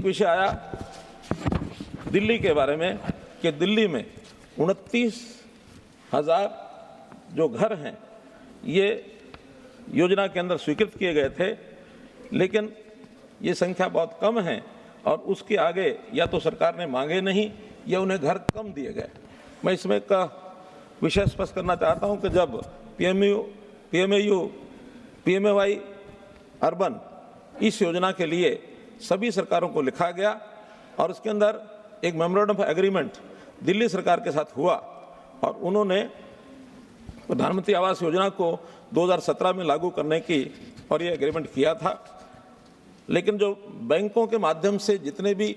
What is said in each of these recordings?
एक विषय आया दिल्ली के बारे में कि दिल्ली में 29,000 जो घर हैं ये योजना के अंदर स्वीकृत किए गए थे, लेकिन ये संख्या बहुत कम है और उसके आगे या तो सरकार ने मांगे नहीं या उन्हें घर कम दिए गए। मैं इसमें का विषय स्पष्ट करना चाहता हूं कि जब PMAY अर्बन इस योजना के लिए सभी सरकारों को लिखा गया और उसके अंदर एक मेमोरेंडम ऑफ एग्रीमेंट दिल्ली सरकार के साथ हुआ और उन्होंने प्रधानमंत्री आवास योजना को 2017 में लागू करने की और ये एग्रीमेंट किया था। लेकिन जो बैंकों के माध्यम से जितने भी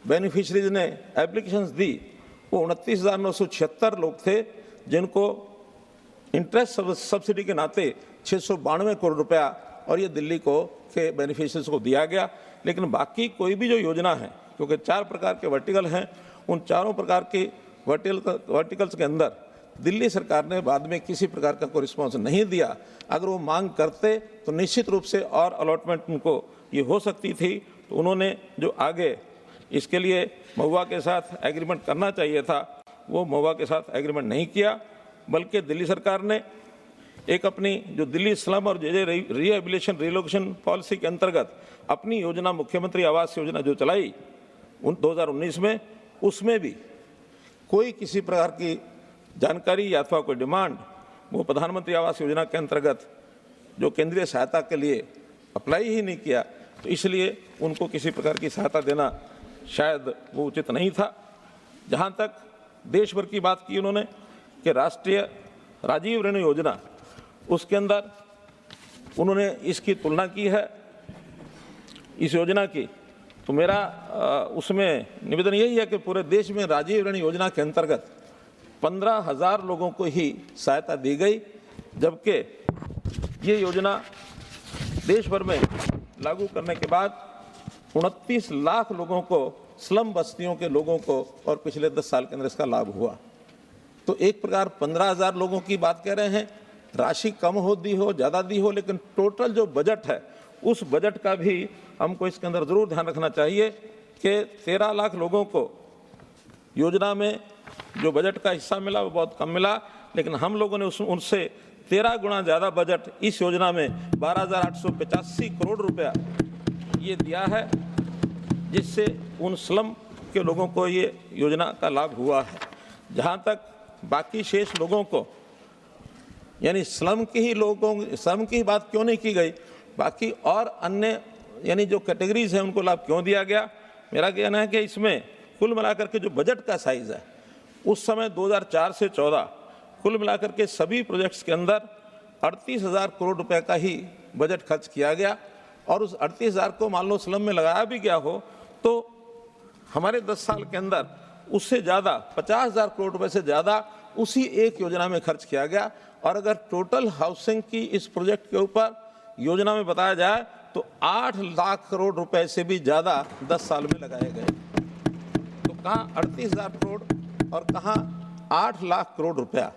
बेनिफिशरीज ने एप्लीकेशंस दी वो 29,976 लोग थे, जिनको इंटरेस्ट सब्सिडी के नाते 692 करोड़ रुपया और ये दिल्ली को के बेनिफिशरीज को दिया गया। लेकिन बाकी कोई भी जो योजना है, क्योंकि 4 प्रकार के वर्टिकल हैं, उन चारों प्रकार के वर्टिकल्स के अंदर दिल्ली सरकार ने बाद में किसी प्रकार का कोई रिस्पॉन्स नहीं दिया। अगर वो मांग करते तो निश्चित रूप से और अलॉटमेंट उनको ये हो सकती थी। तो उन्होंने जो आगे इसके लिए महुआ के साथ एग्रीमेंट करना चाहिए था, वो महुआ के साथ एग्रीमेंट नहीं किया, बल्कि दिल्ली सरकार ने एक अपनी जो दिल्ली स्लम और रिहेबिलिटेशन रिलोकेशन पॉलिसी के अंतर्गत अपनी योजना मुख्यमंत्री आवास योजना जो चलाई 2019 में, उसमें भी कोई किसी प्रकार की जानकारी या अथवा कोई डिमांड वो प्रधानमंत्री आवास योजना के अंतर्गत जो केंद्रीय सहायता के लिए अप्लाई ही नहीं किया। तो इसलिए उनको किसी प्रकार की सहायता देना शायद वो उचित नहीं था। जहाँ तक देश भर की बात की उन्होंने कि राष्ट्रीय राजीव ऋण योजना, उसके अंदर उन्होंने इसकी तुलना की है इस योजना की। तो मेरा उसमें निवेदन यही है कि पूरे देश में राजीव ऋण योजना के अंतर्गत 15,000 लोगों को ही सहायता दी गई, जबकि ये योजना देश भर में लागू करने के बाद 29 लाख लोगों को, स्लम बस्तियों के लोगों को और पिछले 10 साल के अंदर इसका लाभ हुआ। तो एक प्रकार 15,000 लोगों की बात कह रहे हैं, राशि कम हो दी हो ज़्यादा दी हो, लेकिन टोटल जो बजट है उस बजट का भी हमको इसके अंदर ज़रूर ध्यान रखना चाहिए कि 13 लाख लोगों को योजना में जो बजट का हिस्सा मिला वो बहुत कम मिला, लेकिन हम लोगों ने उनसे 13 गुना ज़्यादा बजट इस योजना में 12,885 करोड़ रुपया ये दिया है, जिससे उन स्लम के लोगों को ये योजना का लाभ हुआ है। जहाँ तक बाकी शेष लोगों को, यानी स्लम के ही लोगों, स्लम की बात क्यों नहीं की गई, बाकी और अन्य यानी जो कैटेगरीज हैं उनको लाभ क्यों दिया गया। मेरा कहना है कि इसमें कुल मिलाकर के जो बजट का साइज़ है उस समय 2004 से 14 कुल मिलाकर के सभी प्रोजेक्ट्स के अंदर 38,000 करोड़ रुपए का ही बजट खर्च किया गया और उस 38,000 को मान लो स्लम में लगाया भी गया हो तो हमारे 10 साल के अंदर उससे ज़्यादा 50,000 करोड़ रुपए से ज़्यादा उसी एक योजना में खर्च किया गया। और अगर टोटल हाउसिंग की इस प्रोजेक्ट के ऊपर योजना में बताया जाए तो 8 लाख करोड़ रुपए से भी ज़्यादा 10 साल में लगाए गए। तो कहाँ 38,000 करोड़ और कहाँ 8 लाख करोड़ रुपया।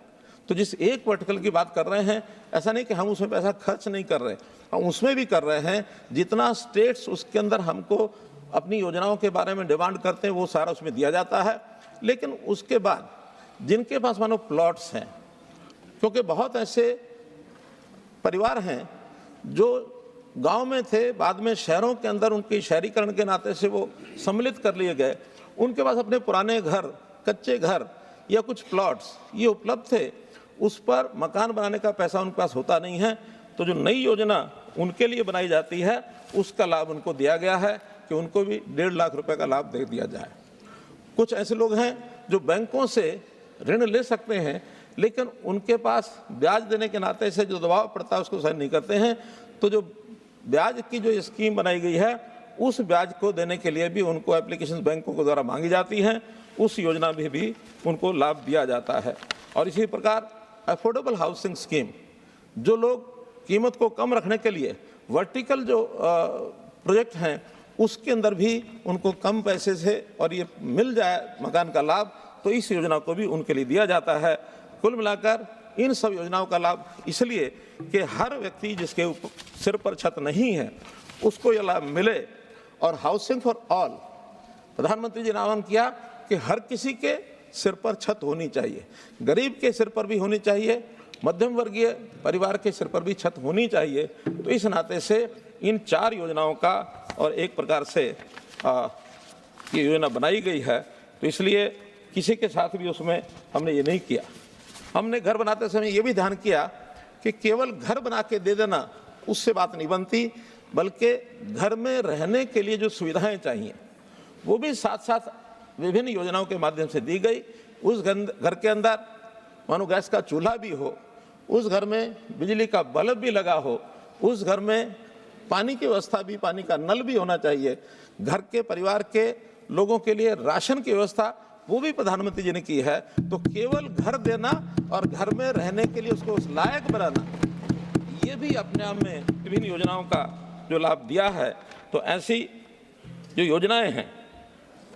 तो जिस एक वर्टिकल की बात कर रहे हैं, ऐसा नहीं कि हम उसमें पैसा खर्च नहीं कर रहे, हम उसमें भी कर रहे हैं। जितना स्टेट्स उसके अंदर हमको अपनी योजनाओं के बारे में डिमांड करते हैं वो सारा उसमें दिया जाता है। लेकिन उसके बाद जिनके पास मानो प्लॉट्स हैं, क्योंकि बहुत ऐसे परिवार हैं जो गांव में थे, बाद में शहरों के अंदर उनके शहरीकरण के नाते से वो सम्मिलित कर लिए गए, उनके पास अपने पुराने घर, कच्चे घर या कुछ प्लॉट्स ये उपलब्ध थे, उस पर मकान बनाने का पैसा उनके पास होता नहीं है। तो जो नई योजना उनके लिए बनाई जाती है उसका लाभ उनको दिया गया है कि उनको भी 1.5 लाख रुपए का लाभ दे दिया जाए। कुछ ऐसे लोग हैं जो बैंकों से ऋण ले सकते हैं, लेकिन उनके पास ब्याज देने के नाते से जो दबाव पड़ता है उसको सहन नहीं करते हैं। तो जो ब्याज की जो स्कीम बनाई गई है उस ब्याज को देने के लिए भी उनको एप्लीकेशन बैंकों के द्वारा मांगी जाती हैं, उस योजना में भी उनको लाभ दिया जाता है। और इसी प्रकार अफोर्डेबल हाउसिंग स्कीम, जो लोग कीमत को कम रखने के लिए वर्टिकल जो प्रोजेक्ट हैं उसके अंदर भी उनको कम पैसे से और ये मिल जाए मकान का लाभ, तो इस योजना को भी उनके लिए दिया जाता है। कुल मिलाकर इन सब योजनाओं का लाभ इसलिए कि हर व्यक्ति जिसके सिर पर छत नहीं है उसको ये लाभ मिले। और हाउसिंग फॉर ऑल प्रधानमंत्री जी ने आह्वान किया कि हर किसी के सिर पर छत होनी चाहिए, गरीब के सिर पर भी होनी चाहिए, मध्यम वर्गीय परिवार के सिर पर भी छत होनी चाहिए। तो इस नाते से इन 4 योजनाओं का और एक प्रकार से ये योजना बनाई गई है। तो इसलिए किसी के साथ भी उसमें हमने ये नहीं किया। हमने घर बनाते समय ये भी ध्यान किया कि केवल घर बना के दे देना उससे बात नहीं बनती, बल्कि घर में रहने के लिए जो सुविधाएं चाहिए वो भी साथ साथ विभिन्न योजनाओं के माध्यम से दी गई। उस घर के अंदर मानो गैस का चूल्हा भी हो, उस घर में बिजली का बल्ब भी लगा हो, उस घर में पानी की व्यवस्था भी, पानी का नल भी होना चाहिए, घर के परिवार के लोगों के लिए राशन की व्यवस्था वो भी प्रधानमंत्री जी ने की है। तो केवल घर देना और घर में रहने के लिए उसको उस लायक बनाना, ये भी अपने आप में विभिन्न योजनाओं का जो लाभ दिया है। तो ऐसी जो योजनाएं हैं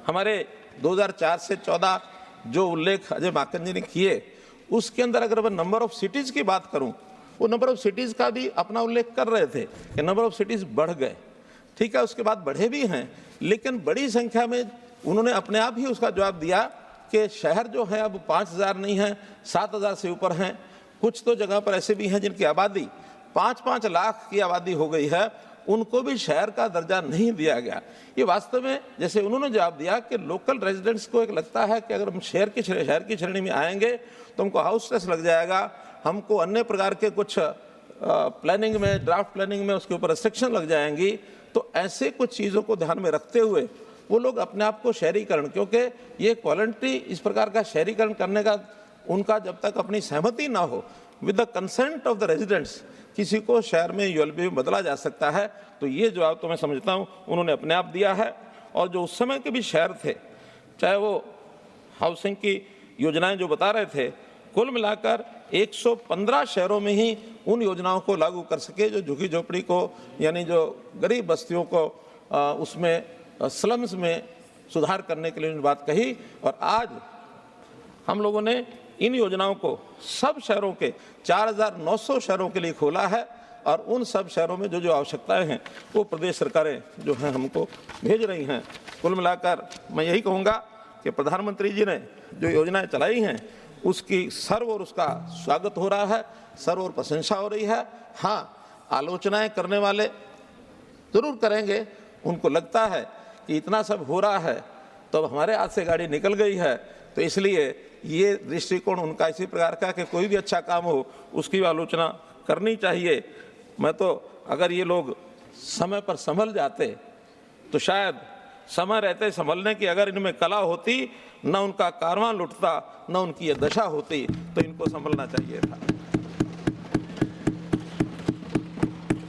हमारे 2004 से 14 जो उल्लेख अजय माकन जी ने किए, उसके अंदर अगर मैं नंबर ऑफ सिटीज की बात करूं, वो नंबर ऑफ सिटीज का भी अपना उल्लेख कर रहे थे कि नंबर ऑफ सिटीज बढ़ गए, ठीक है, उसके बाद बढ़े भी हैं, लेकिन बड़ी संख्या में उन्होंने अपने आप ही उसका जवाब दिया कि शहर जो है अब 5000 नहीं है, 7000 से ऊपर हैं। कुछ तो जगह पर ऐसे भी हैं जिनकी आबादी 5-5 लाख की आबादी हो गई है, उनको भी शहर का दर्जा नहीं दिया गया। ये वास्तव में जैसे उन्होंने जवाब दिया कि लोकल रेजिडेंट्स को एक लगता है कि अगर हम शहर की श्रेणी में आएंगे तो हमको हाउस टेक्स लग जाएगा, हमको अन्य प्रकार के कुछ प्लानिंग में, ड्राफ्ट प्लानिंग में उसके ऊपर रिस्ट्रिक्शन लग जाएंगी। तो ऐसे कुछ चीज़ों को ध्यान में रखते हुए वो लोग अपने आप को शहरीकरण, क्योंकि ये वॉलंटरी इस प्रकार का शहरीकरण करने का उनका जब तक अपनी सहमति ना हो, with the consent of the residents, किसी को शहर में यूएलबी में बदला जा सकता है। तो ये जवाब तो मैं समझता हूँ उन्होंने अपने आप दिया है। और जो उस समय के भी शहर थे, चाहे वो हाउसिंग की योजनाएं जो बता रहे थे, कुल मिलाकर 115 शहरों में ही उन योजनाओं को लागू कर सके जो झुग्गी झोपड़ी को, यानी जो गरीब बस्तियों को उसमें स्लम्स में सुधार करने के लिए उन्होंने बात कही। और आज हम लोगों ने इन योजनाओं को सब शहरों के 4900 शहरों के लिए खोला है और उन सब शहरों में जो जो आवश्यकताएं हैं वो प्रदेश सरकारें जो हैं हमको भेज रही हैं। कुल मिलाकर मैं यही कहूँगा कि प्रधानमंत्री जी ने जो योजनाएं चलाई हैं उसकी सर्व और उसका स्वागत हो रहा है, सर्व और प्रशंसा हो रही है। हाँ, आलोचनाएं करने वाले जरूर करेंगे, उनको लगता है कि इतना सब हो रहा है तो अब हमारे हाथ से गाड़ी निकल गई है, तो इसलिए ये दृष्टिकोण उनका इसी प्रकार का कि कोई भी अच्छा काम हो उसकी आलोचना करनी चाहिए। मैं तो अगर ये लोग समय पर संभल जाते तो शायद समय रहते संभलने की अगर इनमें कला होती, न उनका कारवां लुटता, न उनकी ये दशा होती, तो इनको संभलना चाहिए था।